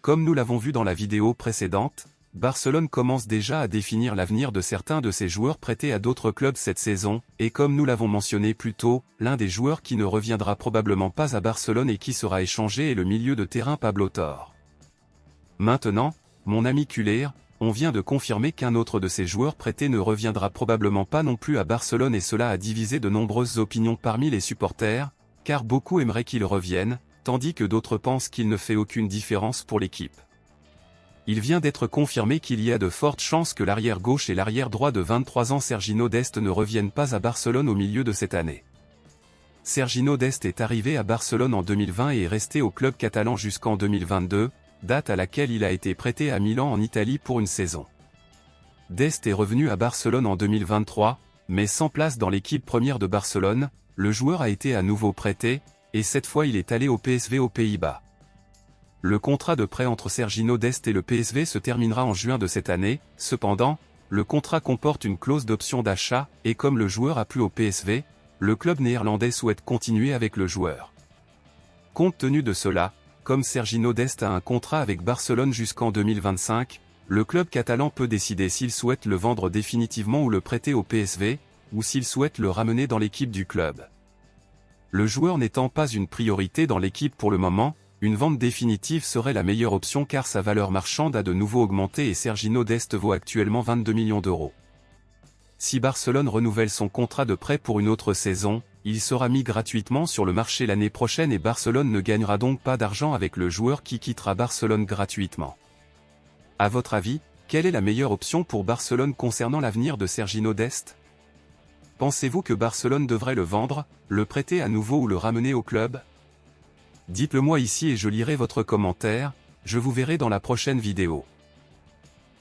Comme nous l'avons vu dans la vidéo précédente, Barcelone commence déjà à définir l'avenir de certains de ses joueurs prêtés à d'autres clubs cette saison, et comme nous l'avons mentionné plus tôt, l'un des joueurs qui ne reviendra probablement pas à Barcelone et qui sera échangé est le milieu de terrain Pablo Torre. Maintenant, mon ami Culer, on vient de confirmer qu'un autre de ces joueurs prêtés ne reviendra probablement pas non plus à Barcelone et cela a divisé de nombreuses opinions parmi les supporters, car beaucoup aimeraient qu'il revienne, tandis que d'autres pensent qu'il ne fait aucune différence pour l'équipe. Il vient d'être confirmé qu'il y a de fortes chances que l'arrière gauche et l'arrière droit de 23 ans Serginho Dest ne reviennent pas à Barcelone au milieu de cette année. Serginho Dest est arrivé à Barcelone en 2020 et est resté au club catalan jusqu'en 2022, date à laquelle il a été prêté à Milan en Italie pour une saison. Dest est revenu à Barcelone en 2023, mais sans place dans l'équipe première de Barcelone, le joueur a été à nouveau prêté, et cette fois il est allé au PSV aux Pays-Bas. Le contrat de prêt entre Serginho Dest et le PSV se terminera en juin de cette année, cependant, le contrat comporte une clause d'option d'achat, et comme le joueur a plu au PSV, le club néerlandais souhaite continuer avec le joueur. Compte tenu de cela, comme Serginho Dest a un contrat avec Barcelone jusqu'en 2025, le club catalan peut décider s'il souhaite le vendre définitivement ou le prêter au PSV, ou s'il souhaite le ramener dans l'équipe du club. Le joueur n'étant pas une priorité dans l'équipe pour le moment, une vente définitive serait la meilleure option car sa valeur marchande a de nouveau augmenté et Serginho Dest vaut actuellement 22 millions d'euros. Si Barcelone renouvelle son contrat de prêt pour une autre saison, il sera mis gratuitement sur le marché l'année prochaine et Barcelone ne gagnera donc pas d'argent avec le joueur qui quittera Barcelone gratuitement. À votre avis, quelle est la meilleure option pour Barcelone concernant l'avenir de Serginho Dest? Pensez-vous que Barcelone devrait le vendre, le prêter à nouveau ou le ramener au club? Dites-le moi ici et je lirai votre commentaire, je vous verrai dans la prochaine vidéo.